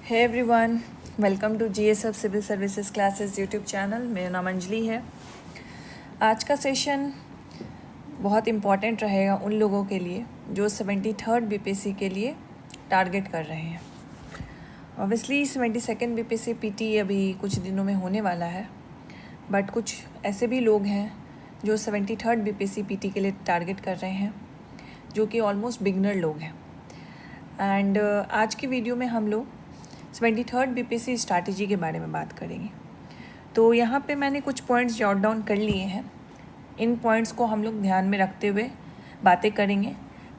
Hey everyone, welcome to GSF civil services classes YouTube channel. मेरा नाम अंजलि है। आज का सेशन बहुत इम्पॉर्टेंट रहेगा उन लोगों के लिए जो 73rd बीपीएससी के लिए टारगेट कर रहे हैं। ऑब्वियसली 72nd बीपीएससी पीटी अभी कुछ दिनों में होने वाला है, बट कुछ ऐसे भी लोग हैं जो 73rd बीपीएससी पीटी के लिए टारगेट कर रहे हैं, जो कि ऑलमोस्ट बिगनर लोग हैं। एंड आज की वीडियो में हम लोग 73rd बीपीएससी स्ट्रैटेजी के बारे में बात करेंगे। तो यहाँ पे मैंने कुछ पॉइंट्स जॉट डाउन कर लिए हैं। इन पॉइंट्स को हम लोग ध्यान में रखते हुए बातें करेंगे।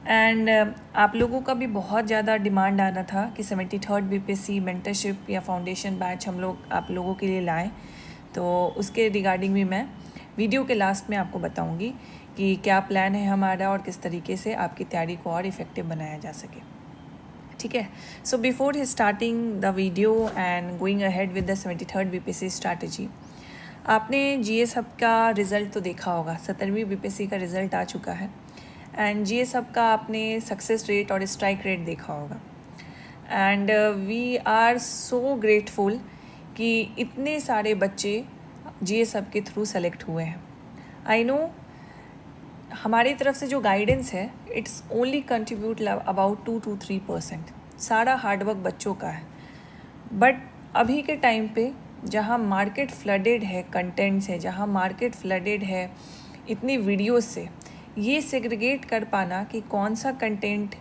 एंड आप लोगों का भी बहुत ज़्यादा डिमांड आ रहा था कि 73rd बीपीएससी मेंटरशिप या फाउंडेशन बैच हम लोग आप लोगों के लिए लाएं। तो उसके रिगार्डिंग भी मैं वीडियो के लास्ट में आपको बताऊँगी कि क्या प्लान है हमारा और किस तरीके से आपकी तैयारी को और इफ़ेक्टिव बनाया जा सके। ठीक है। So before starting the video and going ahead with the 73rd BPSC strategy, आपने जीएस हब का रिज़ल्ट तो देखा होगा। 17वीं बीपीएससी का रिज़ल्ट आ चुका है एंड जीएस हब का आपने सक्सेस रेट और स्ट्राइक रेट देखा होगा। And we are so grateful कि इतने सारे बच्चे जीएस हब के थ्रू सेलेक्ट हुए हैं। आई नो हमारी तरफ से जो गाइडेंस है it's only contribute about 2 to 3%। सारा हार्डवर्क बच्चों का है, बट अभी के टाइम पे जहाँ मार्केट फ्लडेड है कंटेंट से, जहाँ मार्केट फ्लडेड है इतनी वीडियोस से, ये सेग्रीगेट कर पाना कि कौन सा कंटेंट,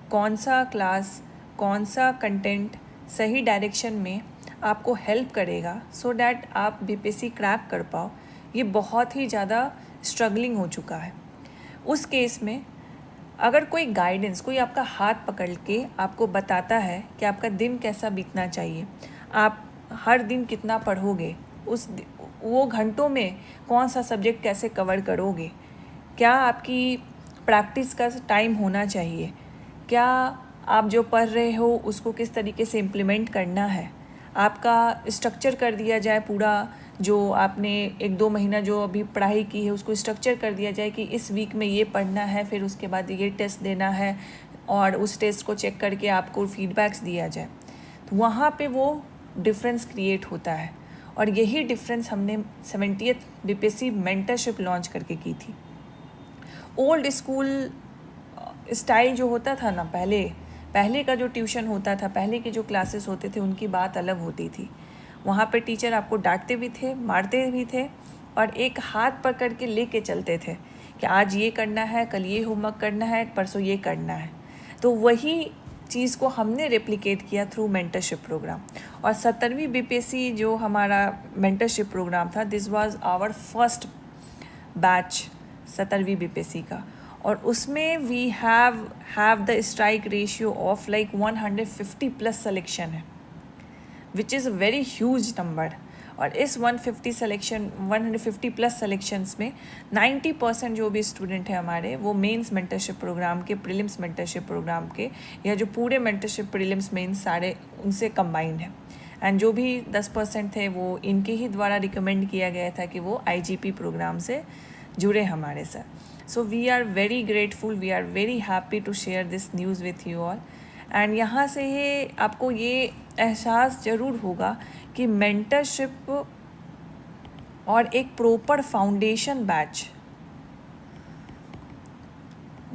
कौन सा क्लास, कौन सा कंटेंट सही डायरेक्शन में आपको हेल्प करेगा सो डैट आप बीपीएससी क्रैक कर पाओ, ये बहुत ही ज़्यादा स्ट्रगलिंग हो चुका है। उस केस में अगर कोई गाइडेंस, कोई आपका हाथ पकड़ के आपको बताता है कि आपका दिन कैसा बीतना चाहिए, आप हर दिन कितना पढ़ोगे, वो घंटों में कौन सा सब्जेक्ट कैसे कवर करोगे, क्या आपकी प्रैक्टिस का टाइम होना चाहिए, क्या आप जो पढ़ रहे हो उसको किस तरीके से इम्प्लीमेंट करना है, आपका स्ट्रक्चर कर दिया जाए पूरा, जो आपने 1-2 महीना जो अभी पढ़ाई की है उसको स्ट्रक्चर कर दिया जाए कि इस वीक में ये पढ़ना है, फिर उसके बाद ये टेस्ट देना है और उस टेस्ट को चेक करके आपको फीडबैक्स दिया जाए। तो वहाँ पे वो डिफरेंस क्रिएट होता है और यही डिफरेंस हमने 70th बीपीएससी मेंटरशिप लॉन्च करके की थी। ओल्ड स्कूल स्टाइल जो होता था ना, पहले का जो ट्यूशन होता था, पहले के जो क्लासेस होते थे, उनकी बात अलग होती थी। वहाँ पे टीचर आपको डांटते भी थे, मारते भी थे और एक हाथ पकड़ के लेके चलते थे कि आज ये करना है, कल ये होमवर्क करना है, परसों ये करना है। तो वही चीज़ को हमने रेप्लिकेट किया थ्रू मेंटरशिप प्रोग्राम। और 17वीं बीपीएससी जो हमारा मेंटरशिप प्रोग्राम था, this was our first batch 17वीं बीपीएससी का, और उसमें we have the strike ratio of like 150+ selection है, which is a very huge number. और इस 150+ सेलेक्शंस में 90% जो भी स्टूडेंट हैं हमारे, वो मेंस मेंटरशिप प्रोग्राम के, प्रीलिम्स मेंटरशिप प्रोग्राम के, या जो पूरे मेंटरशिप प्रीलिम्स मेंस सारे उनसे कंबाइंड है। एंड जो भी 10% थे वो इनके ही द्वारा रिकमेंड किया गया था कि वो आईजीपी प्रोग्राम से जुड़े हमारे साथ। So we are very grateful, we are very happy to share this news with you all. And यहाँ से ही आपको ये एहसास ज़रूर होगा कि मेंटरशिप और एक प्रॉपर फाउंडेशन बैच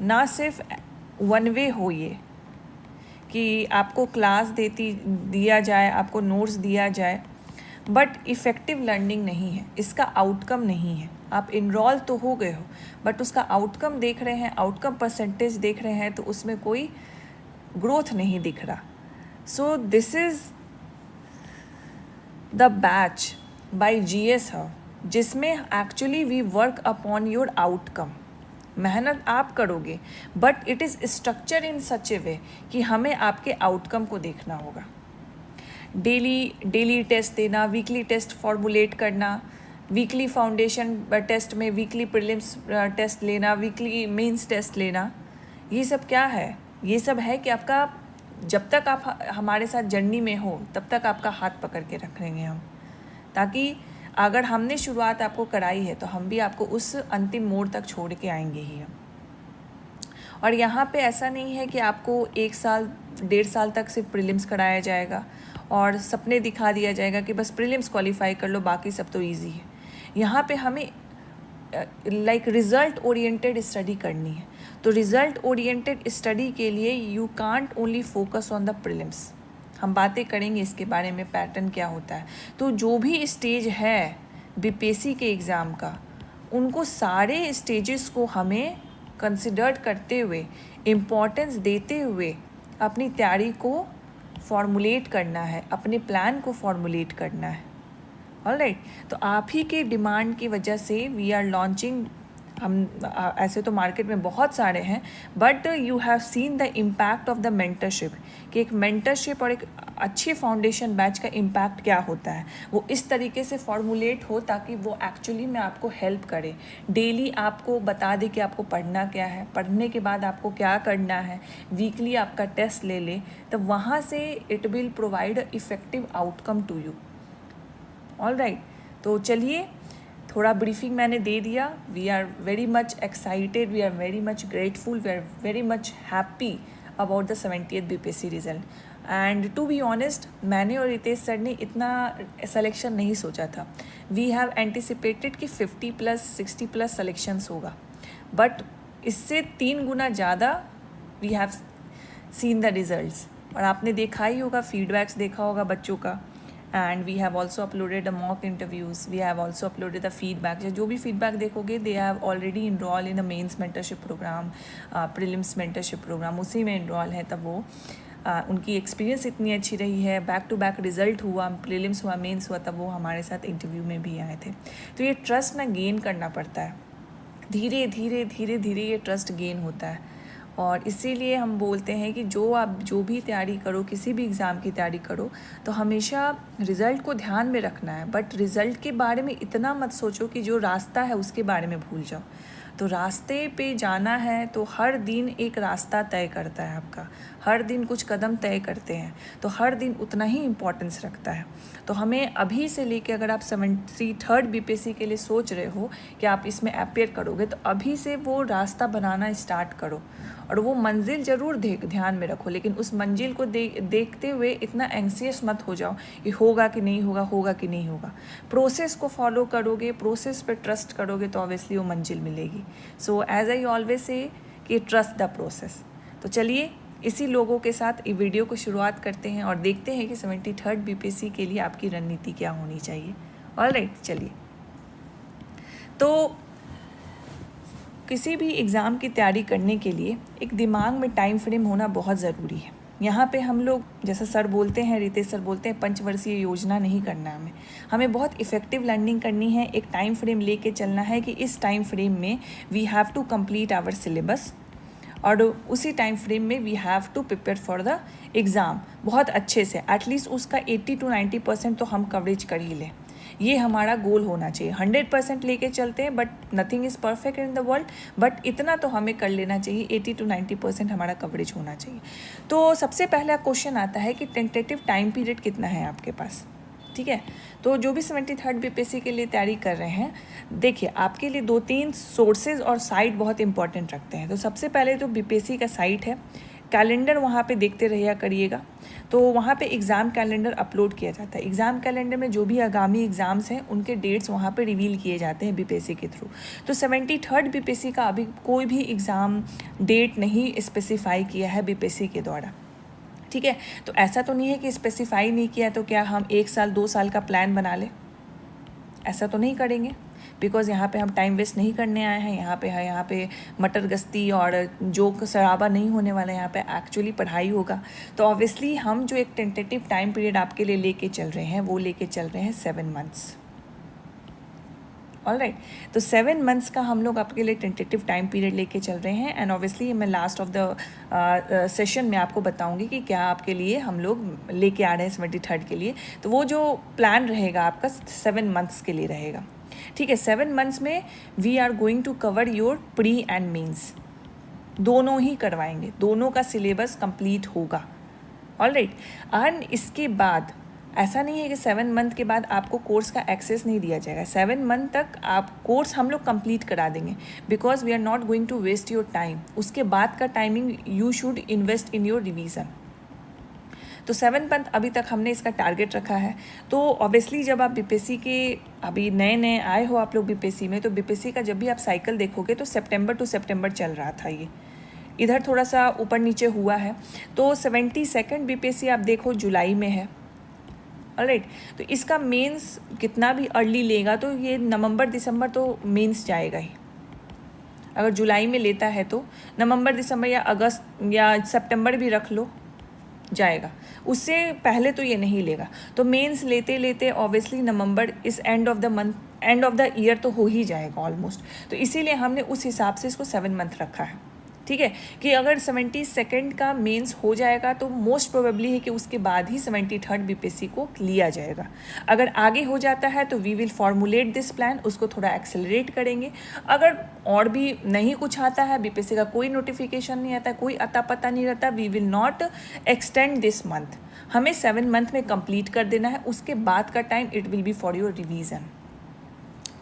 ना सिर्फ वन वे हो, ये कि आपको क्लास दिया जाए, आपको नोट्स दिया जाए, बट इफ़ेक्टिव लर्निंग नहीं है, इसका आउटकम नहीं है। आप इनरोल तो हो गए हो, बट उसका आउटकम देख रहे हैं, आउटकम परसेंटेज देख रहे हैं, तो उसमें कोई ग्रोथ नहीं दिख रहा। So this is the batch by GS hub, जिसमें actually we work upon your outcome. मेहनत आप करोगे, but it is structure in such a way कि हमें आपके आउटकम को देखना होगा। डेली टेस्ट देना, वीकली टेस्ट फॉर्मुलेट करना, वीकली फाउंडेशन टेस्ट में वीकली प्रीलिम्स टेस्ट लेना, वीकली मेंस टेस्ट लेना, ये सब क्या है? ये सब है कि आपका जब तक आप हमारे साथ जर्नी में हो तब तक आपका हाथ पकड़ के रखेंगे हम, ताकि अगर हमने शुरुआत आपको कराई है तो हम भी आपको उस अंतिम मोड़ तक छोड़ के आएंगे ही हम। और यहाँ पे ऐसा नहीं है कि आपको 1 साल 1.5 साल तक सिर्फ प्रीलिम्स कराया जाएगा और सपने दिखा दिया जाएगा कि बस प्रीलिम्स क्वालिफाई कर लो, बाकी सब तो ईजी है। यहाँ पे हमें लाइक रिज़ल्ट ओरिएंटेड स्टडी करनी है। तो रिज़ल्ट ओरिएंटेड स्टडी के लिए you can't only focus on the prelims. हम बातें करेंगे इसके बारे में, पैटर्न क्या होता है। तो जो भी स्टेज है बीपीएससी के एग्ज़ाम का, उनको सारे स्टेजेस को हमें कंसिडर करते हुए, इम्पोर्टेंस देते हुए अपनी तैयारी को फॉर्मुलेट करना है, अपने प्लान को फॉर्मुलेट करना है। ऑलराइट, तो आप ही के डिमांड की वजह से वी आर लॉन्चिंग, हम ऐसे तो मार्केट में बहुत सारे हैं, but you have seen the impact of the mentorship, कि एक मेंटरशिप और एक अच्छे फाउंडेशन बैच का इम्पैक्ट क्या होता है, वो इस तरीके से फॉर्मुलेट हो ताकि वो एक्चुअली में आपको हेल्प करे। डेली आपको बता दे कि आपको पढ़ना क्या है, पढ़ने के बाद आपको क्या करना है, वीकली आपका टेस्ट ले ले, तब वहाँ से it will provide effective outcome to you. Alright, तो चलिए, थोड़ा ब्रीफिंग मैंने दे दिया। We are very much excited, we are very much grateful, we are very much happy about the 70th BPSC result. And to be honest, मैंने और Ritesh sir ने इतना सिलेक्शन नहीं सोचा था। वी हैव एंटिसिपेटेड कि 50+ 60+ सिलेक्शंस होगा, बट इससे 3 गुना ज़्यादा we have seen the results. और आपने देखा ही होगा, फीडबैक्स देखा होगा बच्चों का। And we have also uploaded the mock interviews, we have also uploaded the feedback। जो भी feedback देखोगे, they have already enrolled in the mains mentorship program, prelims mentorship program, उसी में enroll है। तब वो उनकी एक्सपीरियंस इतनी अच्छी रही है, बैक टू बैक रिजल्ट हुआ, प्रीलिम्स हुआ, मेंस हुआ, तब वो हमारे साथ इंटरव्यू में भी आए थे। तो ये ट्रस्ट ना गेन करना पड़ता है, धीरे धीरे धीरे धीरे ये ट्रस्ट गेन होता है। और इसीलिए हम बोलते हैं कि आप जो भी तैयारी करो, किसी भी एग्ज़ाम की तैयारी करो, तो हमेशा रिज़ल्ट को ध्यान में रखना है, बट रिज़ल्ट के बारे में इतना मत सोचो कि जो रास्ता है उसके बारे में भूल जाओ। तो रास्ते पे जाना है तो हर दिन एक रास्ता तय करता है आपका, हर दिन कुछ कदम तय करते हैं, तो हर दिन उतना ही इम्पोर्टेंस रखता है। तो हमें अभी से लेके, अगर आप 73rd बीपीएससी के लिए सोच रहे हो कि आप इसमें अपीयर करोगे, तो अभी से वो रास्ता बनाना स्टार्ट करो। और वो मंजिल ज़रूर ध्यान में रखो, लेकिन उस मंजिल को देखते हुए इतना एंग्सियस मत हो जाओ कि होगा कि नहीं होगा, होगा कि नहीं होगा। प्रोसेस को फॉलो करोगे, प्रोसेस पे ट्रस्ट करोगे, तो ऑब्वियसली वो मंजिल मिलेगी। So as I always say कि ट्रस्ट द प्रोसेस। तो चलिए, इसी लोगों के साथ ये वीडियो को शुरुआत करते हैं और देखते हैं कि 73rd बीपीएससी के लिए आपकी रणनीति क्या होनी चाहिए। ऑलराइट, चलिए। तो किसी भी एग्ज़ाम की तैयारी करने के लिए एक दिमाग में टाइम फ्रेम होना बहुत ज़रूरी है। यहाँ पे हम लोग, जैसा सर बोलते हैं, रितेश सर बोलते हैं, पंचवर्षीय योजना नहीं करना हमें बहुत इफ़ेक्टिव लर्निंग करनी है। एक टाइम फ्रेम लेके चलना है कि इस टाइम फ्रेम में we have to complete our syllabus, और उसी टाइम फ्रेम में we have to prepare for the exam बहुत अच्छे से। एटलीस्ट उसका 80 to 90% तो हम कवरेज कर ही लें, ये हमारा गोल होना चाहिए। 100% लेके चलते हैं, but nothing is perfect in the world, but इतना तो हमें कर लेना चाहिए, 80 to 90% हमारा कवरेज होना चाहिए। तो सबसे पहला क्वेश्चन आता है कि टेंटेटिव टाइम पीरियड कितना है आपके पास, ठीक है। तो जो भी 73rd बीपीएससी के लिए तैयारी कर रहे हैं, देखिए, आपके लिए 2-3 सोर्सेज और साइट बहुत इंपॉर्टेंट रखते हैं। तो सबसे पहले जो बीपीएससी का साइट है, कैलेंडर वहाँ पे देखते रहिए करिएगा। तो वहाँ पे एग्ज़ाम कैलेंडर अपलोड किया जाता है। एग्ज़ाम कैलेंडर में जो भी आगामी एग्ज़ाम्स हैं, उनके डेट्स वहाँ पे रिवील किए जाते हैं बीपीएससी के थ्रू। तो 73rd बीपीएससी का अभी कोई भी एग्ज़ाम डेट नहीं स्पेसिफाई किया है बीपीएससी के द्वारा, ठीक है। तो ऐसा तो नहीं है कि स्पेसिफाई नहीं किया तो क्या हम 1 साल 2 साल का प्लान बना लें, ऐसा तो नहीं करेंगे, बिकॉज़ यहाँ पे हम टाइम वेस्ट नहीं करने आए हैं। यहाँ पे मटर गश्ती और जोक शराबा नहीं होने वाला है, यहाँ पे एक्चुअली पढ़ाई होगा। तो ऑब्वियसली हम जो एक टेंटेटिव टाइम पीरियड आपके लिए लेके चल रहे हैं, वो लेके चल रहे हैं 7 मंथ्स। ऑलराइट, तो 7 मंथ्स का हम लोग आपके लिए टेंटेटिव टाइम पीरियड लेके चल रहे हैं। एंड ऑब्वियसली मैं लास्ट ऑफ द सेशन में आपको बताऊंगी कि क्या आपके लिए हम लोग लेके आ रहे हैं 73rd के लिए। तो वो जो प्लान रहेगा आपका 7 मंथ्स के लिए रहेगा, ठीक है। 7 मंथ्स में we are going to cover your pre and mains, दोनों ही करवाएंगे, दोनों का सिलेबस कंप्लीट होगा। ऑलराइट, एंड इसके बाद ऐसा नहीं है कि 7 मंथ के बाद आपको कोर्स का एक्सेस नहीं दिया जाएगा। 7 मंथ तक आप कोर्स हम लोग कंप्लीट करा देंगे, because we are not going to waste your time. उसके बाद का timing you should invest in your revision. तो 7 मंथ अभी तक हमने इसका टारगेट रखा है। तो ऑब्वियसली जब आप बीपीएससी के अभी नए नए आए हो आप लोग बीपीएससी में, तो बीपीएससी का जब भी आप साइकिल देखोगे तो सितंबर टू सितंबर चल रहा था, ये इधर थोड़ा सा ऊपर नीचे हुआ है। तो 72nd बीपीएससी आप देखो जुलाई में है, ऑलराइट। तो इसका मेंस कितना भी अर्ली लेगा तो ये नवंबर दिसंबर तो मेंस जाएगा ही। अगर जुलाई में लेता है तो नवंबर दिसंबर या अगस्त या सितंबर भी रख लो, जाएगा। उससे पहले तो ये नहीं लेगा। तो मेंस लेते लेते ऑब्वियसली नवंबर इस end of the month, end of the year तो हो ही जाएगा ऑलमोस्ट। तो इसीलिए हमने उस हिसाब से इसको 7 मंथ रखा है, ठीक है। कि अगर 72nd का मेंस हो जाएगा तो मोस्ट प्रोबेबली है कि उसके बाद ही 73rd बीपीएससी को लिया जाएगा। अगर आगे हो जाता है तो we will formulate this plan, उसको थोड़ा एक्सेलरेट करेंगे। अगर और भी नहीं कुछ आता है, बीपीएससी का कोई नोटिफिकेशन नहीं आता, कोई अता पता नहीं रहता, we will not extend this month. हमें 7 मंथ में कंप्लीट कर देना है, उसके बाद का time it will B for your revision,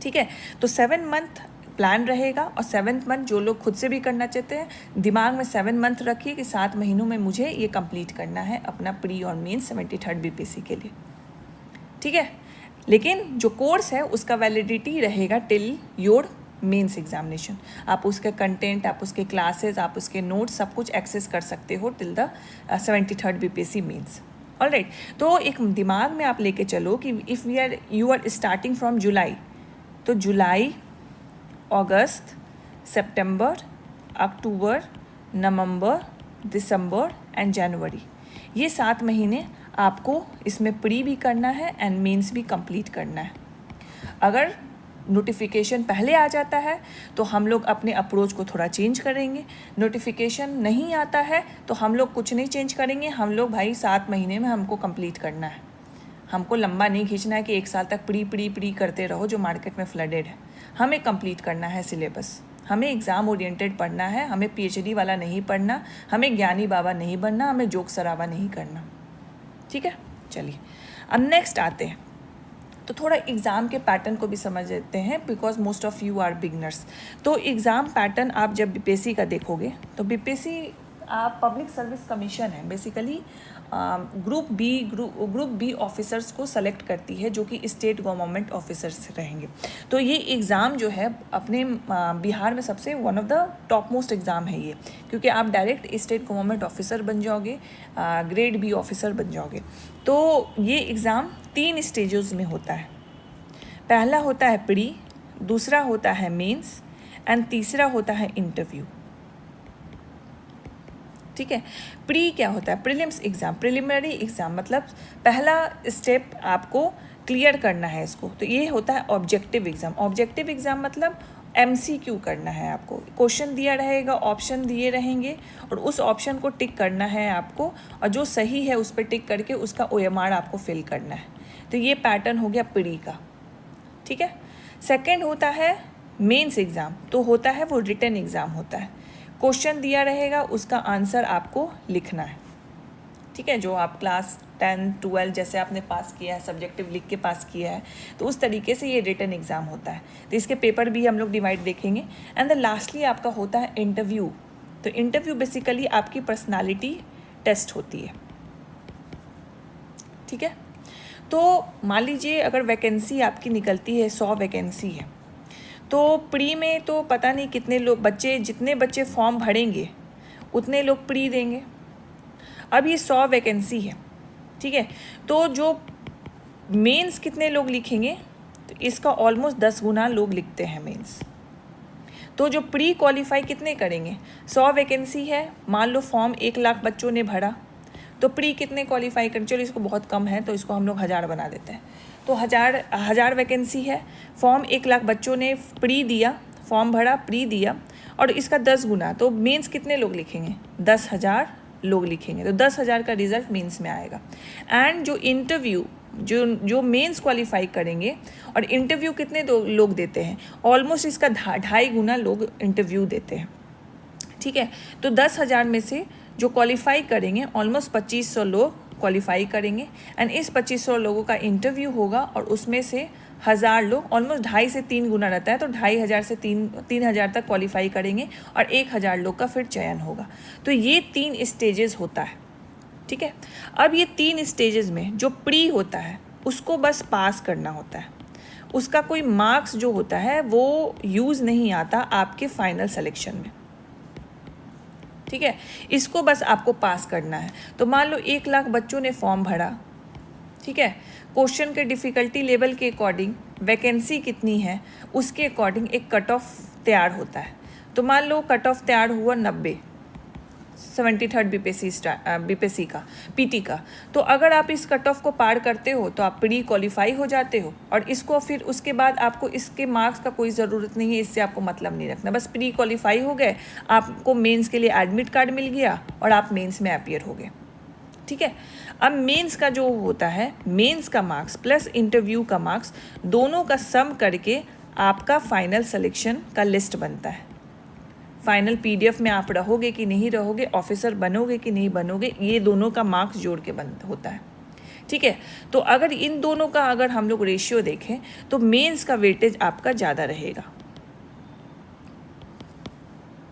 ठीक है। तो 7 मंथ प्लान रहेगा और 7th मंथ जो लोग खुद से भी करना चाहते हैं दिमाग में 7 मंथ रखिए कि 7 महीनों में मुझे ये कंप्लीट करना है अपना प्री और मेन 73rd बीपीएससी के लिए, ठीक है। लेकिन जो कोर्स है उसका वैलिडिटी रहेगा टिल योर मेंस एग्जामिनेशन। आप उसके कंटेंट, आप उसके क्लासेस, आप उसके नोट्स सब कुछ एक्सेस कर सकते हो till the 73rd BPSC mains, alright. तो एक दिमाग में आप लेके चलो कि if you are starting from July, तो जुलाई, अगस्त, सितंबर, अक्टूबर, नवंबर, दिसंबर एंड जनवरी, ये 7 महीने आपको इसमें प्री भी करना है एंड मेंस भी कंप्लीट करना है। अगर नोटिफिकेशन पहले आ जाता है तो हम लोग अपने अप्रोच को थोड़ा चेंज करेंगे। नोटिफिकेशन नहीं आता है तो हम लोग कुछ नहीं चेंज करेंगे। हम लोग भाई 7 महीने में हमको कंप्लीट करना है, हमको लंबा नहीं खींचना है कि 1 साल तक प्री करते रहो जो मार्केट में फ्लडेड है। हमें कंप्लीट करना है सिलेबस, हमें एग्ज़ाम ओरिएंटेड पढ़ना है, हमें पीएचडी वाला नहीं पढ़ना, हमें ज्ञानी बाबा नहीं बनना, हमें जोक सराबा नहीं करना, ठीक है। चलिए अब नेक्स्ट आते हैं, तो थोड़ा एग्ज़ाम के पैटर्न को भी समझ लेते हैं because most of you are beginners. तो एग्ज़ाम पैटर्न आप जब बीपीएससी का देखोगे तो बीपीएससी आप पब्लिक सर्विस कमीशन है बेसिकली, ग्रुप बी ऑफिसर्स को सेलेक्ट करती है जो कि स्टेट गवर्नमेंट ऑफिसर्स रहेंगे। तो ये एग्ज़ाम जो है अपने बिहार में सबसे one of the top most exam है ये, क्योंकि आप डायरेक्ट स्टेट गवर्नमेंट ऑफिसर बन जाओगे, ग्रेड बी ऑफिसर बन जाओगे। तो ये एग्ज़ाम 3 स्टेजेस में होता है। पहला होता है प्री, दूसरा होता है मेंस एंड तीसरा होता है इंटरव्यू, ठीक है। प्री क्या होता है? प्रीलिम्स एग्ज़ाम, प्रिलिमिनरी एग्ज़ाम, मतलब पहला स्टेप आपको क्लियर करना है इसको। तो ये होता है ऑब्जेक्टिव एग्ज़ाम। ऑब्जेक्टिव एग्ज़ाम मतलब MCQ करना है आपको, क्वेश्चन दिया रहेगा, ऑप्शन दिए रहेंगे और उस ऑप्शन को टिक करना है आपको, और जो सही है उस पर टिक करके उसका OMR आपको फिल करना है। तो ये पैटर्न हो गया प्री का, ठीक है। सेकेंड होता है मेंस एग्ज़ाम, तो होता है वो रिटन एग्ज़ाम होता है। क्वेश्चन दिया रहेगा, उसका आंसर आपको लिखना है, ठीक है। जो आप क्लास 10, 12 जैसे आपने पास किया है, सब्जेक्टिव लिख के पास किया है, तो उस तरीके से ये रिटन एग्ज़ाम होता है। तो इसके पेपर भी हम लोग डिवाइड देखेंगे। एंड द लास्टली आपका होता है इंटरव्यू। तो इंटरव्यू बेसिकली आपकी पर्सनालिटी टेस्ट होती है, ठीक है। तो मान लीजिए अगर वैकेंसी आपकी निकलती है, 100 वैकेंसी है, तो प्री में तो पता नहीं कितने लोग बच्चे, जितने बच्चे फॉर्म भरेंगे उतने लोग प्री देंगे। अब ये 100 वैकेंसी है, ठीक है। तो जो मेंस कितने लोग लिखेंगे, तो इसका ऑलमोस्ट 10 गुना लोग लिखते हैं मेंस। तो जो प्री क्वालिफाई कितने करेंगे? 100 वैकेंसी है, मान लो फॉर्म 1 लाख बच्चों ने भरा, तो प्री कितने क्वालिफाई करें? चलो इसको बहुत कम है तो इसको हम लोग 1000 बना देते हैं। तो 1000 वैकेंसी है, फॉर्म 1 लाख बच्चों ने प्री दिया, फॉर्म भरा, प्री दिया, और इसका 10 गुना, तो मेंस कितने लोग लिखेंगे? 10,000 लोग लिखेंगे। तो 10,000 का रिजल्ट मेंस में आएगा। एंड जो इंटरव्यू, जो मेंस क्वालिफाई करेंगे, और इंटरव्यू कितने लोग देते हैं? ऑलमोस्ट इसका 2.5 गुना लोग इंटरव्यू देते हैं, ठीक है। तो 10,000 में से जो क्वालिफाई करेंगे ऑलमोस्ट 2500 लोग क्वालिफाई करेंगे, एंड इस 2500 लोगों का इंटरव्यू होगा, और उसमें से 1000 लोग, ऑलमोस्ट 2.5 से 3 गुना रहता है, तो 2500 से 3000 तक क्वालिफाई करेंगे, और 1000 लोग का फिर चयन होगा। तो ये 3 स्टेजेस होता है, ठीक है। अब ये 3 स्टेजेस में जो प्री होता है उसको बस पास करना होता है, उसका कोई मार्क्स जो होता है वो यूज़ नहीं आता आपके फाइनल सिलेक्शन में, ठीक है। इसको बस आपको पास करना है। तो मान लो 1 लाख बच्चों ने फॉर्म भरा, ठीक है। क्वेश्चन के डिफ़िकल्टी लेवल के अकॉर्डिंग वैकेंसी कितनी है उसके अकॉर्डिंग एक कट ऑफ तैयार होता है। तो मान लो कट ऑफ तैयार हुआ 90, 73rd बीपीएससी का, पीटी का। तो अगर आप इस कट ऑफ को पार करते हो तो आप प्री क्वालिफाई हो जाते हो, और इसको फिर उसके बाद आपको इसके मार्क्स का कोई ज़रूरत नहीं है, इससे आपको मतलब नहीं रखना, बस प्री क्वालिफाई हो गए, आपको मेंस के लिए एडमिट कार्ड मिल गया और आप मेंस में अपीयर हो गए, ठीक है। अब मेंस का जो होता है, मेंस का मार्क्स प्लस इंटरव्यू का मार्क्स दोनों का सम करके आपका फाइनल सिलेक्शन का लिस्ट बनता है। फाइनल पीडीएफ में आप रहोगे कि नहीं रहोगे, ऑफिसर बनोगे कि नहीं बनोगे, ये दोनों का मार्क्स जोड़ के होता है, ठीक है। तो अगर इन दोनों का अगर हम लोग रेशियो देखें तो मेंस का वेटेज आपका ज़्यादा रहेगा,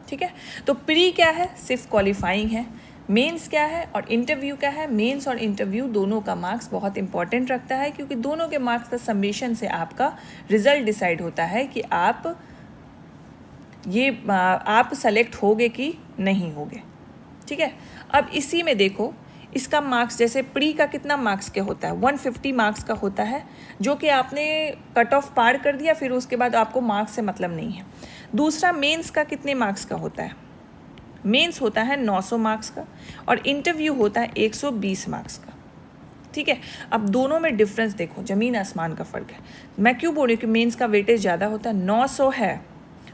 ठीक है। तो प्री क्या है, सिर्फ क्वालिफाइंग है। मेंस क्या है और इंटरव्यू क्या है, मेंस और इंटरव्यू दोनों का मार्क्स बहुत इंपॉर्टेंट रखता है, क्योंकि दोनों के मार्क्स का समेशन से आपका रिजल्ट डिसाइड होता है कि आप सेलेक्ट होगे कि नहीं होगे, ठीक है। अब इसी में देखो इसका मार्क्स, जैसे प्री का कितना मार्क्स के होता है, 150 मार्क्स का होता है, जो कि आपने कट ऑफ पार कर दिया, फिर उसके बाद आपको मार्क्स से मतलब नहीं है। दूसरा मेंस का कितने मार्क्स का होता है, मेंस होता है 900 मार्क्स का और इंटरव्यू होता है 120 मार्क्स का, ठीक है। अब दोनों में डिफरेंस देखो, ज़मीन आसमान का फ़र्क है। मैं क्यों बोल रही हूँ कि मेंस का वेटेज ज़्यादा होता है, 900 है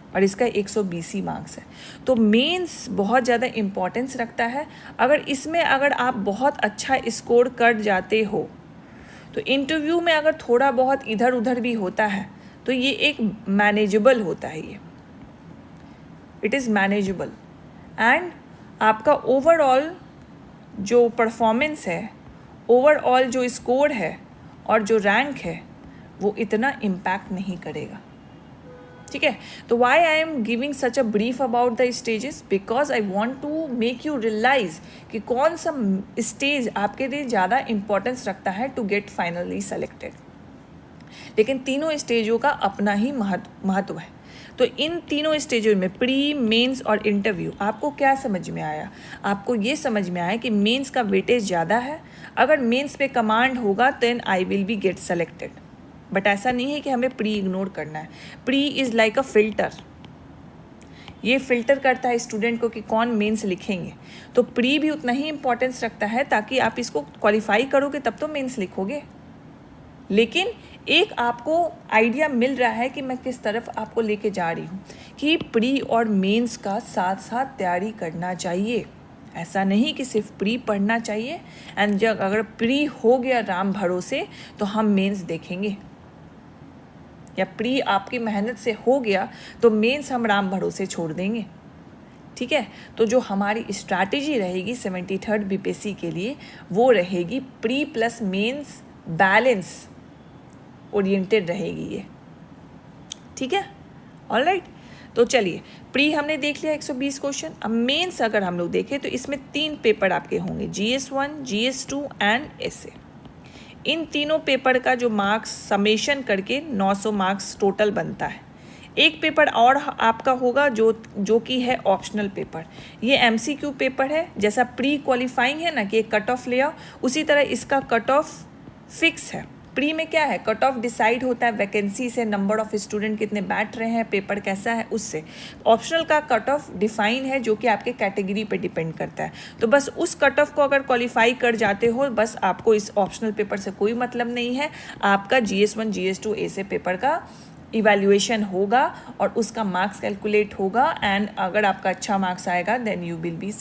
और इसका 120 ही मार्क्स है। तो मेंस बहुत ज़्यादा इम्पोर्टेंस रखता है। अगर आप बहुत अच्छा स्कोर कर जाते हो तो इंटरव्यू में अगर थोड़ा बहुत इधर उधर भी होता है तो ये एक मैनेजेबल होता है, ये इट इज़ मैनेजेबल, एंड आपका ओवरऑल जो परफॉर्मेंस है, ओवरऑल जो स्कोर है और जो रैंक है वो इतना इम्पैक्ट नहीं करेगा, ठीक है। तो why I am giving such a brief about the stages, because I want to make you realise कि कौन सा स्टेज आपके लिए ज़्यादा इंपॉर्टेंस रखता है टू गेट फाइनली सेलेक्टेड। लेकिन तीनों स्टेजों का अपना ही महत्व है। तो इन तीनों स्टेजों में प्री, मेंस और इंटरव्यू आपको क्या समझ में आया? आपको ये समझ में आया कि मेंस का वेटेज ज़्यादा है। अगर मेंस पे कमांड होगा then I will be get selected, but ऐसा नहीं है कि हमें प्री इग्नोर करना है। Pre is like a filter, ये फिल्टर करता है स्टूडेंट को कि कौन मेंस लिखेंगे। तो प्री भी उतना ही इंपॉर्टेंस रखता है, ताकि आप इसको क्वालिफाई करोगे तब तो मेंस लिखोगे। लेकिन एक आपको आइडिया मिल रहा है कि मैं किस तरफ आपको लेके जा रही हूँ, कि प्री और मेंस का साथ साथ तैयारी करना चाहिए। ऐसा नहीं कि सिर्फ प्री पढ़ना चाहिए एंड जब अगर प्री हो गया राम भरोसे तो हम मेंस देखेंगे, या प्री आपकी मेहनत से हो गया तो मेंस हम राम भरोसे छोड़ देंगे, ठीक है। तो जो हमारी स्ट्रैटेजी रहेगी 73rd बीपीएससी के लिए वो रहेगी pre plus mains balance oriented रहेगी ये, ठीक है। ऑलराइट, तो चलिए प्री हमने देख लिया 120 क्वेश्चन। अब मेंस अगर हम लोग देखें तो इसमें 3 पेपर आपके होंगे, GS1, GS2 एंड SA। इन तीनों पेपर का जो मार्क्स समेशन करके 900 मार्क्स टोटल बनता है। एक पेपर और आपका होगा जो कि है ऑप्शनल पेपर। ये MCQ पेपर है, जैसा प्री क्वालिफाइंग है ना कि एक कट ऑफ ले आओ, उसी तरह इसका कट ऑफ फिक्स है। प्री में क्या है, कट ऑफ डिसाइड होता है वैकेंसी से, नंबर ऑफ स्टूडेंट कितने बैठ रहे हैं, पेपर कैसा है उससे। ऑप्शनल का कट ऑफ डिफाइन है जो कि आपके कैटेगरी पे डिपेंड करता है। तो बस उस कट ऑफ को अगर क्वालिफाई कर जाते हो, बस आपको इस ऑप्शनल पेपर से कोई मतलब नहीं है। आपका GS1, GS2, ऐसे पेपर का इवैल्यूएशन होगा और उसका मार्क्स कैलकुलेट होगा, एंड अगर आपका अच्छा मार्क्स आएगा then you will be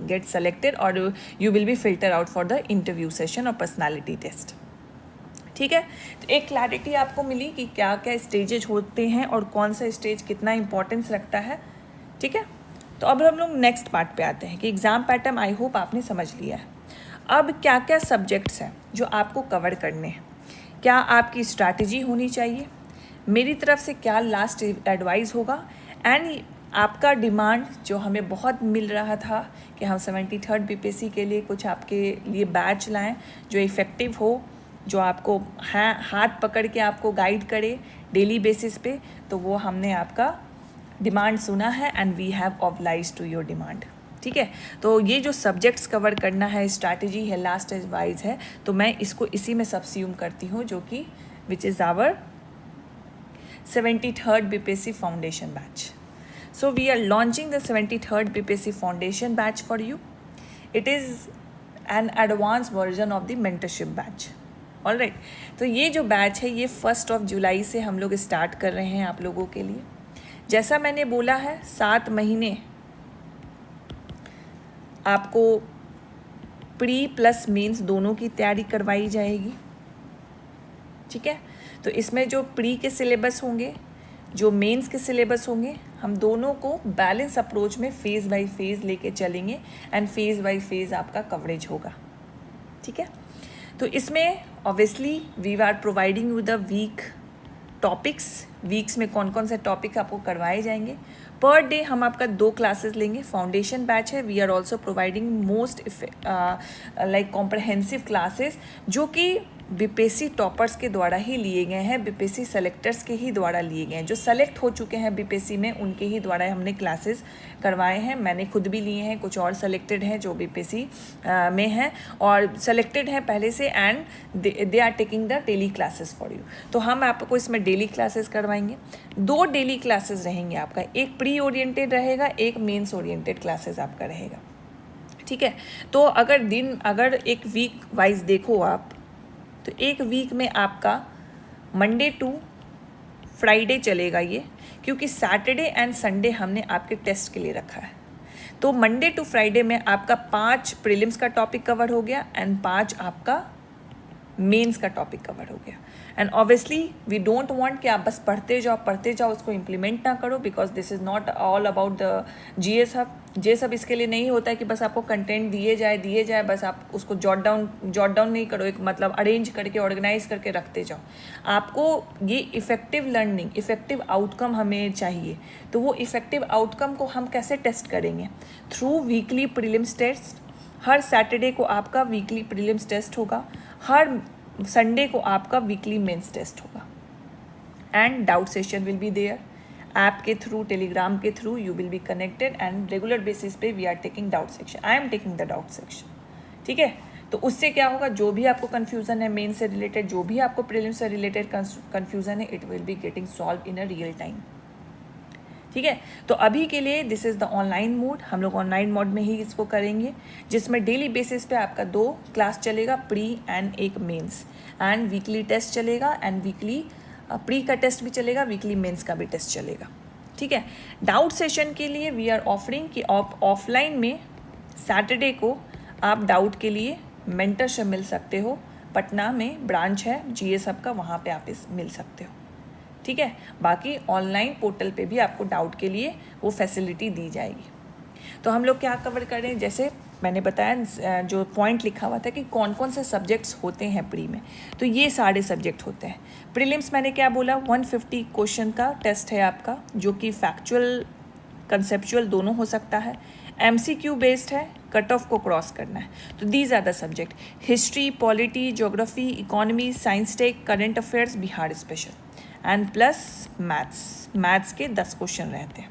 get selected और you will be filter out for the interview session और पर्सनैलिटी टेस्ट, ठीक है। तो एक क्लैरिटी आपको मिली कि क्या क्या स्टेजेज होते हैं और कौन सा स्टेज कितना इंपॉर्टेंस रखता है, ठीक है। तो अब हम लोग नेक्स्ट पार्ट पे आते हैं कि एग्ज़ाम पैटर्न आई होप आपने समझ लिया है। अब क्या क्या सब्जेक्ट्स हैं जो आपको कवर करने हैं, क्या आपकी स्ट्रैटेजी होनी चाहिए, मेरी तरफ से क्या लास्ट एडवाइस होगा, एंड आपका डिमांड जो हमें बहुत मिल रहा था कि हम 73rd BPSC के लिए कुछ आपके लिए बैच लाएं जो इफ़ेक्टिव हो, जो आपको हाथ पकड़ के आपको गाइड करे डेली बेसिस पे, तो वो हमने आपका डिमांड सुना है and we have obliged to your demand. ठीक है, तो ये जो सब्जेक्ट्स कवर करना है, स्ट्रैटेजी है, लास्ट स्टेज वाइज है, तो मैं इसको इसी में सबस्यूम करती हूँ, जो कि which is our 73rd BPSC foundation batch. So we are launching the 73rd BPSC foundation batch for you. It is an advanced version of the mentorship batch. All right. तो ये जो बैच है ये 1 जुलाई से हम लोग स्टार्ट कर रहे हैं आप लोगों के लिए. जैसा मैंने बोला है 7 महीने आपको प्री प्लस मेंस दोनों की तैयारी करवाई जाएगी. ठीक है, तो इसमें जो प्री के सिलेबस होंगे, जो मेंस के सिलेबस होंगे, हम दोनों को बैलेंस अप्रोच में फेज़ बाय फेज़ लेके चलेंगे एंड फेज़ बाय फेज़ आपका कवरेज होगा. ठीक है, तो इसमें obviously we are providing you the week topics. Weeks में कौन कौन से टॉपिक आपको करवाए जाएंगे. पर डे हम आपका 2 क्लासेस लेंगे. फाउंडेशन बैच है. We are also providing most like comprehensive classes जो कि बीपीएससी टॉपर्स के द्वारा ही लिए गए हैं, बीपीएससी सेलेक्टर्स के ही द्वारा लिए गए हैं. जो सेलेक्ट हो चुके हैं बीपीएससी में उनके ही द्वारा हमने क्लासेस करवाए हैं. मैंने खुद भी लिए हैं, कुछ और सेलेक्टेड हैं जो बीपीएससी में हैं और सेलेक्टेड हैं पहले से and they are taking the daily classes for you. तो हम आपको इसमें डेली क्लासेस करवाएंगे. 2 डेली क्लासेस रहेंगे आपका. एक प्री ओरिएंटेड रहेगा, एक मेंस ओरिएंटेड क्लासेस आपका रहेगा. ठीक है, तो अगर एक वीक वाइज देखो आप, तो एक वीक में आपका मंडे टू फ्राइडे चलेगा ये, क्योंकि सैटरडे एंड संडे हमने आपके टेस्ट के लिए रखा है. तो मंडे टू फ्राइडे में आपका 5 प्रीलिम्स का टॉपिक कवर हो गया एंड 5 आपका मेंस का टॉपिक कवर हो गया. And obviously we don't want कि आप बस पढ़ते जाओ, उसको इम्प्लीमेंट ना करो, because this is not all about the GS hub. GS hub इसके लिए नहीं होता है कि बस आपको कंटेंट दिए जाए, बस आप उसको जॉट डाउन नहीं करो, एक मतलब अरेंज करके ऑर्गेनाइज करके रखते जाओ. आपको ये इफ़ेक्टिव लर्निंग, इफ़ेक्टिव आउटकम हमें चाहिए. तो वो इफ़ेक्टिव आउटकम को हम कैसे टेस्ट करेंगे? Through weekly prelims test. हर सैटरडे को आपका वीकली प्रीलिम्स टेस्ट होगा, हर संडे को आपका वीकली मेंस टेस्ट होगा and doubt session will be there. App के थ्रू, टेलीग्राम के through you will be connected and regular basis पे we are taking doubt section. I am taking the doubt section. ठीक है, तो उससे क्या होगा, जो भी आपको कन्फ्यूज़न है मेन से रिलेटेड, जो भी आपको प्रीलिम्स से रिलेटेड कन्फ्यूज़न है, it will be getting solve in a real time. ठीक है, तो अभी के लिए this is the online mode. हम लोग ऑनलाइन मोड में ही इसको करेंगे, जिसमें डेली बेसिस पे आपका 2 क्लास चलेगा, प्री एंड एक मेंस, एंड वीकली टेस्ट चलेगा एंड वीकली प्री का टेस्ट भी चलेगा, वीकली मेंस का भी टेस्ट चलेगा. ठीक है, डाउट सेशन के लिए वी आर ऑफरिंग कि ऑफलाइन में सैटरडे को आप डाउट के लिए मेंटरशिप मिल सकते हो. पटना में ब्रांच है जीएस हब का, वहाँ पे आप मिल सकते हो. ठीक है, बाकी ऑनलाइन पोर्टल पे भी आपको डाउट के लिए वो फैसिलिटी दी जाएगी. तो हम लोग क्या कवर कर रहे हैं, जैसे मैंने बताया जो पॉइंट लिखा हुआ था कि कौन कौन से सब्जेक्ट्स होते हैं प्री में, तो ये सारे सब्जेक्ट होते हैं. प्रीलिम्स मैंने क्या बोला, 150 क्वेश्चन का टेस्ट है आपका, जो कि फैक्चुअल कंसेप्चुअल दोनों हो सकता है. MCQ बेस्ड है, कट ऑफ को क्रॉस करना है. तो these are the subject: history, polity, geography, economy, science tech, current affairs, Bihar special and plus maths के 10 क्वेश्चन रहते हैं.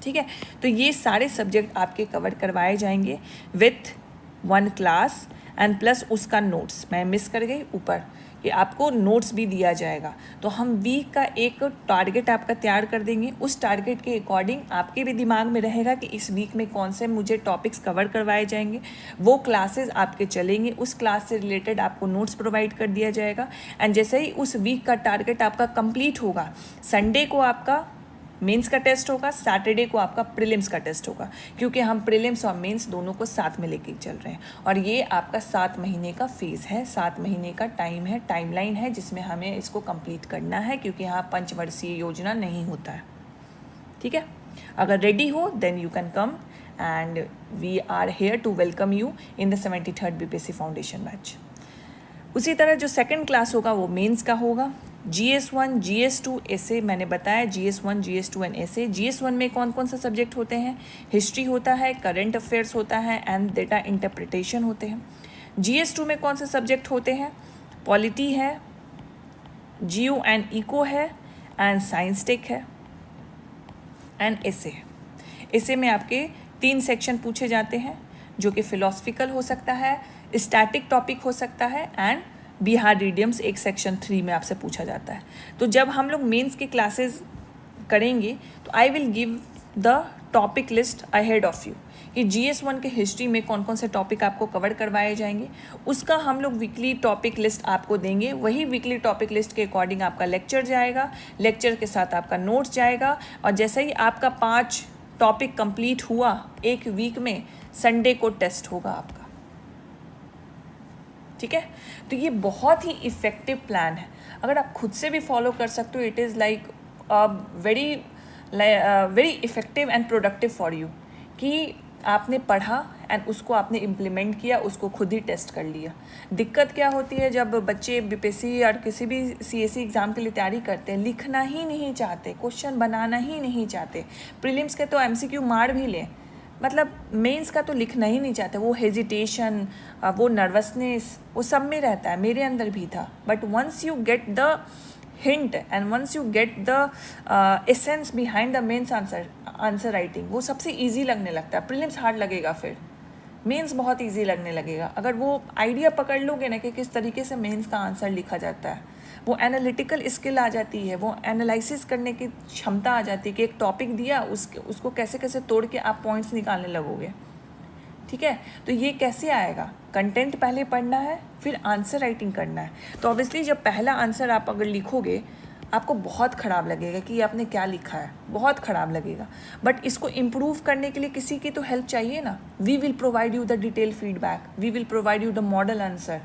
ठीक है, तो ये सारे सब्जेक्ट आपके कवर करवाए जाएंगे विथ 1 क्लास एंड प्लस उसका नोट्स. मैं मिस कर गई ऊपर कि आपको नोट्स भी दिया जाएगा. तो हम वीक का एक टारगेट आपका तैयार कर देंगे. उस टारगेट के अकॉर्डिंग आपके भी दिमाग में रहेगा कि इस वीक में कौन से मुझे टॉपिक्स कवर करवाए जाएंगे. वो क्लासेस आपके चलेंगे, उस क्लास से रिलेटेड आपको नोट्स प्रोवाइड कर दिया जाएगा. एंड जैसे ही उस वीक का टारगेट आपका कंप्लीट होगा, संडे को आपका मेंस का टेस्ट होगा, सैटरडे को आपका प्रीलिम्स का टेस्ट होगा, क्योंकि हम प्रीलिम्स और मेंस दोनों को साथ में लेके चल रहे हैं. और ये आपका 7 महीने का फेज़ है, 7 महीने का टाइमलाइन है जिसमें हमें इसको कंप्लीट करना है, क्योंकि यहाँ पंचवर्षीय योजना नहीं होता है. ठीक है, अगर रेडी हो then you can come and we are here to welcome you in the 73rd BPSC foundation batch. उसी तरह जो सेकंड क्लास होगा वो मेंस का होगा। GS1, GS2 ऐसे मैंने बताया, GS1, GS2 एंड ऐसे। GS1 में कौन कौन सा सब्जेक्ट होते हैं? हिस्ट्री होता है, करंट अफेयर्स होता है एंड डेटा इंटरप्रिटेशन होते हैं। GS2 में कौन से सब्जेक्ट होते हैं? पॉलिटी है, जियो एंड इको है एंड साइंस टेक है एंड ऐसे है। ऐसे में आपके 3 सेक्शन पूछे जाते हैं जो कि फिलोसफिकल हो सकता है, स्टैटिक टॉपिक हो सकता है एंड बिहार इडियम्स एक सेक्शन 3 में आपसे पूछा जाता है। तो जब हम लोग मेंस की क्लासेस करेंगे तो I will give the topic list ahead of you कि GS1 के हिस्ट्री में कौन कौन से टॉपिक आपको कवर करवाए जाएंगे, उसका हम लोग वीकली टॉपिक लिस्ट आपको देंगे। वही वीकली टॉपिक लिस्ट के अकॉर्डिंग आपका लेक्चर जाएगा, लेक्चर के साथ आपका नोट्स जाएगा और जैसे ही आपका 5 टॉपिक कंप्लीट हुआ एक वीक में, संडे को टेस्ट होगा आपका। ठीक है, तो ये बहुत ही इफ़ेक्टिव प्लान है। अगर आप खुद से भी फॉलो कर सकते हो, it is like very effective and productive for you कि आपने पढ़ा एंड उसको आपने इम्प्लीमेंट किया, उसको खुद ही टेस्ट कर लिया। दिक्कत क्या होती है जब बच्चे BPSC और किसी भी CSE एग्ज़ाम के लिए तैयारी करते हैं, लिखना ही नहीं चाहते, क्वेश्चन बनाना ही नहीं चाहते। प्रीलिम्स के तो MCQ मार भी लें, मतलब मेंस का तो लिखना ही नहीं चाहते। वो हेजिटेशन, वो नर्वसनेस, वो सब में रहता है, मेरे अंदर भी था। But once you get the hint and once you get the essence behind the mains answer writing, वो सबसे ईजी लगने लगता है। प्रीलिम्स हार्ड लगेगा, फिर मेंस बहुत ईजी लगने लगेगा। अगर वो आइडिया पकड़ लोगे ना कि किस तरीके से मेंस का आंसर लिखा जाता है, वो एनालिटिकल स्किल आ जाती है, वो एनालिसिस करने की क्षमता आ जाती है कि एक टॉपिक दिया उसको कैसे कैसे तोड़ के आप पॉइंट्स निकालने लगोगे। ठीक है, तो ये कैसे आएगा? कंटेंट पहले पढ़ना है, फिर आंसर राइटिंग करना है। तो ऑब्वियसली जब पहला आंसर आप अगर लिखोगे, आपको बहुत ख़राब लगेगा कि आपने क्या लिखा है, बहुत ख़राब लगेगा। बट इसको इम्प्रूव करने के लिए किसी की तो हेल्प चाहिए ना। We will provide you the detail feedback, we will provide you the model answer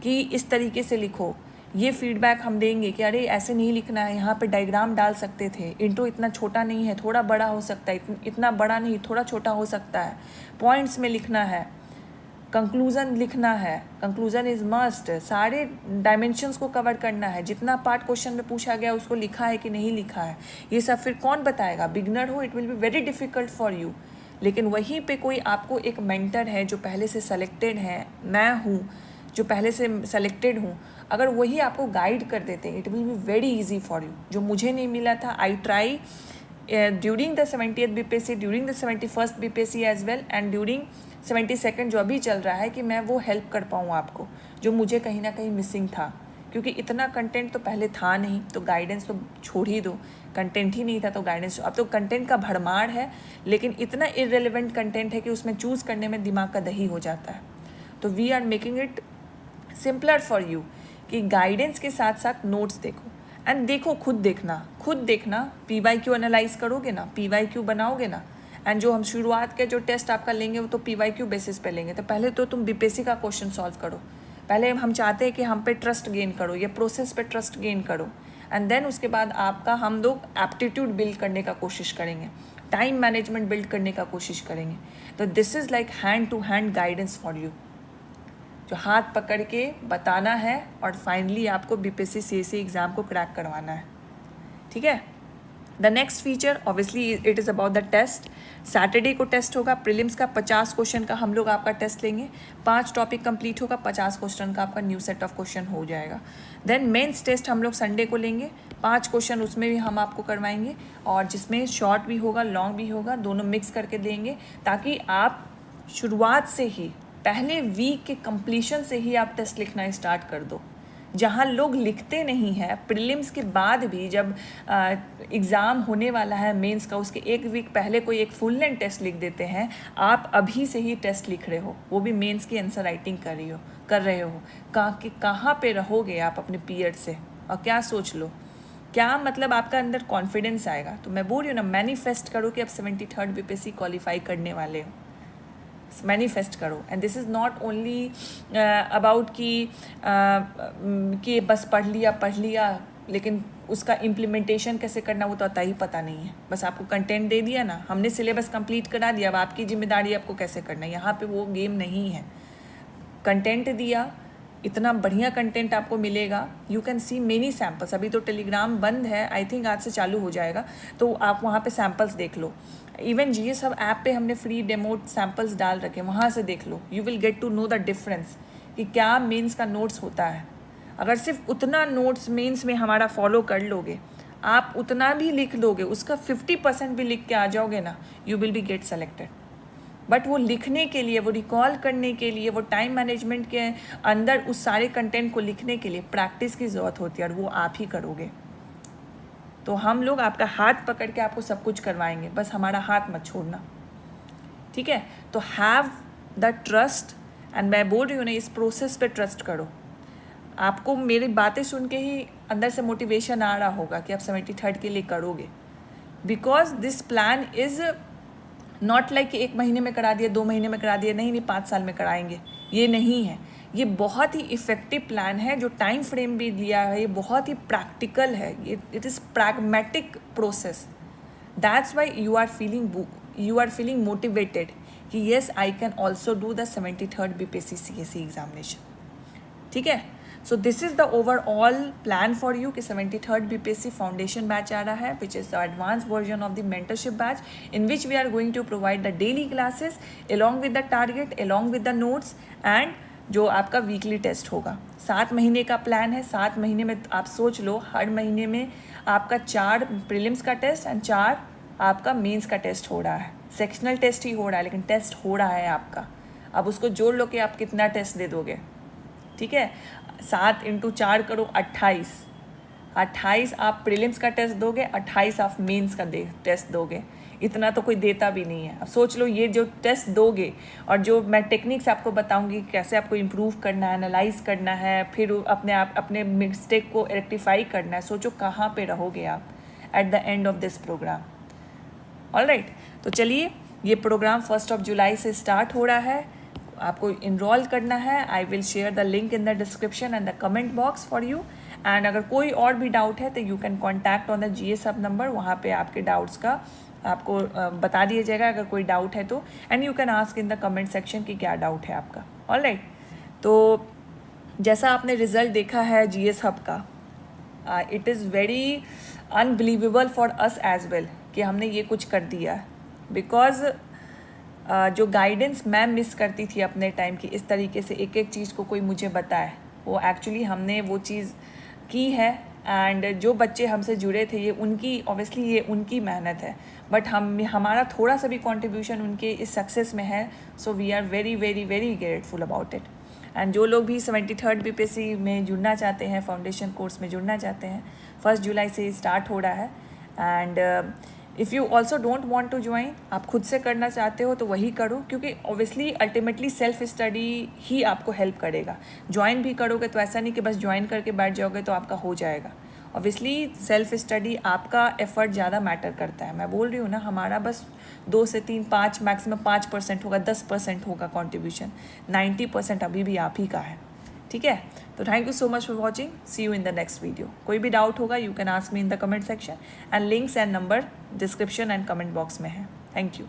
कि इस तरीके से लिखो। ये फीडबैक हम देंगे कि अरे ऐसे नहीं लिखना है, यहाँ पे डायग्राम डाल सकते थे, इंट्रो इतना छोटा नहीं है, थोड़ा बड़ा हो सकता है, इतना बड़ा नहीं, थोड़ा छोटा हो सकता है, पॉइंट्स में लिखना है, कंक्लूज़न लिखना है, कंक्लूज़न इज़ मस्ट, सारे डायमेंशंस को कवर करना है, जितना पार्ट क्वेश्चन में पूछा गया उसको लिखा है कि नहीं लिखा है, ये सब फिर कौन बताएगा? बिगनर हो, it will be very difficult for you. लेकिन वहीं पे कोई आपको एक मेंटर है जो पहले से सेलेक्टेड है, मैं हूँ जो पहले से सेलेक्टेड हूँ, अगर वही आपको गाइड कर देते हैं, it will be very easy for you. जो मुझे नहीं मिला था, I try during the 70th BPSC, during the 71st BPSC as well and during 72nd जो अभी चल रहा है, कि मैं वो हेल्प कर पाऊँ आपको जो मुझे कहीं ना कहीं मिसिंग था। क्योंकि इतना कंटेंट तो पहले था नहीं, तो गाइडेंस तो छोड़ ही दो, कंटेंट ही नहीं था तो गाइडेंस। अब तो कंटेंट का भरमार है, लेकिन इतना इररिलेवेंट कंटेंट है कि उसमें चूज़ करने में दिमाग का दही हो जाता है। तो we are making it simpler for you कि गाइडेंस के साथ साथ नोट्स देखो एंड देखो, खुद देखना, PYQ एनालाइज करोगे ना, PYQ बनाओगे ना, एंड जो हम शुरुआत के जो टेस्ट आपका लेंगे वो तो PYQ बेसिस पे लेंगे। तो पहले तो तुम BPSC का क्वेश्चन सॉल्व करो, पहले हम चाहते हैं कि हम पे ट्रस्ट गेन करो, ये प्रोसेस पे ट्रस्ट गेन करो, एंड देन उसके बाद आपका हम लोग एप्टीट्यूड बिल्ड करने का कोशिश करेंगे, टाइम मैनेजमेंट बिल्ड करने का कोशिश करेंगे। तो this is like hand to hand guidance for you, जो हाथ पकड़ के बताना है और फाइनली आपको BPSC CSE एग्ज़ाम को क्रैक करवाना है। ठीक है, the next feature obviously it is about the test. Saturday को टेस्ट होगा प्रीलिम्स का, 50 क्वेश्चन का हम लोग आपका टेस्ट लेंगे, 5 टॉपिक कंप्लीट होगा, 50 क्वेश्चन का आपका न्यू सेट ऑफ क्वेश्चन हो जाएगा। देन मेंस टेस्ट हम लोग संडे को लेंगे, 5 क्वेश्चन उसमें भी हम आपको करवाएंगे, और जिसमें शॉर्ट भी होगा लॉन्ग भी होगा, दोनों मिक्स करके देंगे, ताकि आप शुरुआत से ही पहले वीक के कंप्लीशन से ही आप टेस्ट लिखना स्टार्ट कर दो। जहाँ लोग लिखते नहीं हैं प्रीलिम्स के बाद भी, जब एग्ज़ाम होने वाला है मेंस का, उसके एक वीक पहले कोई एक फुल लेंथ टेस्ट लिख देते हैं, आप अभी से ही टेस्ट लिख रहे हो, वो भी मेंस की आंसर राइटिंग कर रहे हो। कहाँ पे रहोगे आप अपने पीरियड से, और क्या सोच लो, क्या मतलब आपका अंदर कॉन्फिडेंस आएगा। तो मैं बोल रही हूँ ना, मैनिफेस्ट करो कि आप 73rd BPSC क्वालिफाई करने वाले हो, मैनिफेस्ट करो। And this is not only about कि बस पढ़ लिया लेकिन उसका इम्प्लीमेंटेशन कैसे करना वो तो आता ही पता नहीं है। बस आपको कंटेंट दे दिया ना, हमने सिलेबस कंप्लीट करा दिया, अब आपकी जिम्मेदारी आपको कैसे करना है। यहाँ पे वो गेम नहीं है। कंटेंट दिया, इतना बढ़िया कंटेंट आपको मिलेगा. You can see many samples. अभी तो टेलीग्राम बंद है, आई थिंक आज से चालू हो जाएगा, तो आप वहाँ पे सैम्पल्स देख लो. इवन GS Hub ऐप पे हमने फ्री डेमो सैम्पल्स डाल रखे, वहाँ से देख लो. You will get to know the difference कि क्या मेंस का नोट्स होता है. अगर सिर्फ उतना नोट्स मेंस में हमारा फॉलो कर लोगे, आप उतना भी लिख लोगे, उसका 50% भी लिख के आ जाओगे ना, you will be get selected. But वो लिखने के लिए, वो रिकॉल करने के लिए, वो टाइम मैनेजमेंट के अंदर उस सारे कंटेंट को लिखने के लिए प्रैक्टिस की ज़रूरत होती है, और वो आप ही करोगे. तो हम लोग आपका हाथ पकड़ के आपको सब कुछ करवाएंगे, बस हमारा हाथ मत छोड़ना, ठीक है. तो हैव द ट्रस्ट. एंड मैं बोल रही हूँ ना, इस प्रोसेस पे ट्रस्ट करो. आपको मेरी बातें सुन के ही अंदर से मोटिवेशन आ रहा होगा कि आप 73rd के लिए करोगे. Because this plan is not like कि 1 महीने में करा दिया, 2 महीने में करा दिया, नहीं 5 साल में कराएंगे, ये नहीं है. ये बहुत ही इफ़ेक्टिव प्लान है. जो टाइम फ्रेम भी दिया है, ये बहुत ही प्रैक्टिकल है. It is pragmatic process. That's why you are feeling motivated कि yes I can also do the 73rd BPSC CSE examination. ठीक है. So this is the overall plan for you कि 73rd BPSC फाउंडेशन बैच आ रहा है, which is the advance version of the mentorship batch, in which we are going to provide the daily classes along with the target, along with the notes, and जो आपका weekly test होगा. 7 महीने का plan है. 7 महीने में आप सोच लो, हर महीने में आपका 4 प्रीलिम्स का टेस्ट एंड 4 आपका मेंस का टेस्ट हो रहा है. सेक्शनल टेस्ट ही हो रहा है, लेकिन टेस्ट हो रहा है आपका. अब उसको जोड़ लो कि आप कितना टेस्ट दे दोगे. ठीक है. 7 × 4 करो 28 आप प्रीलिम्स का टेस्ट दोगे, 28 आप मेंस का टेस्ट दोगे. इतना तो कोई देता भी नहीं है. अब सोच लो, ये जो टेस्ट दोगे और जो मैं टेक्निक्स आपको बताऊंगी कैसे आपको इम्प्रूव करना है, एनालाइज करना है, फिर अपने मिस्टेक को रेक्टिफाई करना है, सोचो कहाँ पे रहोगे आप at the end of this programme. Alright. तो चलिए, ये प्रोग्राम 1 जुलाई से स्टार्ट हो रहा है. आपको इनरोल करना है. I will share the link in the description and the comment box for you. And अगर कोई और भी डाउट है तो you can contact on the GS Hub number. वहाँ पे आपके डाउट्स का आपको बता दिया जाएगा अगर कोई डाउट है तो. And you can ask in the comment section कि क्या डाउट है आपका. ऑलराइट. तो जैसा आपने रिज़ल्ट देखा है GS Hub का, it is very unbelievable for us as well कि हमने ये कुछ कर दिया. बिकॉज जो गाइडेंस मैं मिस करती थी अपने टाइम की, इस तरीके से एक एक चीज़ को कोई मुझे बताए, वो एक्चुअली हमने वो चीज़ की है. एंड जो बच्चे हमसे जुड़े थे, ये उनकी ऑब्वियसली ये उनकी मेहनत है, बट हमारा थोड़ा सा भी कंट्रीब्यूशन उनके इस सक्सेस में है. So we are very very very grateful about it. And जो लोग भी 73rd BPSC में जुड़ना चाहते हैं, फाउंडेशन कोर्स में जुड़ना चाहते हैं, 1 जुलाई से स्टार्ट हो रहा है. And if you also don't want to join, आप खुद से करना चाहते हो तो वही करो, क्योंकि ऑब्वियसली अल्टीमेटली सेल्फ स्टडी ही आपको हेल्प करेगा. ज्वाइन भी करोगे तो ऐसा नहीं कि बस ज्वाइन करके बैठ जाओगे तो आपका हो जाएगा. ऑब्वियसली सेल्फ स्टडी आपका एफर्ट ज़्यादा मैटर करता है. मैं बोल रही हूँ ना, हमारा बस 2 से 3 5 मैक्सिमम 5% होगा, 10% होगा कॉन्ट्रीब्यूशन. 90% अभी भी आप ही का है. ठीक है. तो thank you so much for watching. See you in the next video. कोई भी डाउट होगा you can ask me in the comment section, and links and number description and comment box में है. Thank you.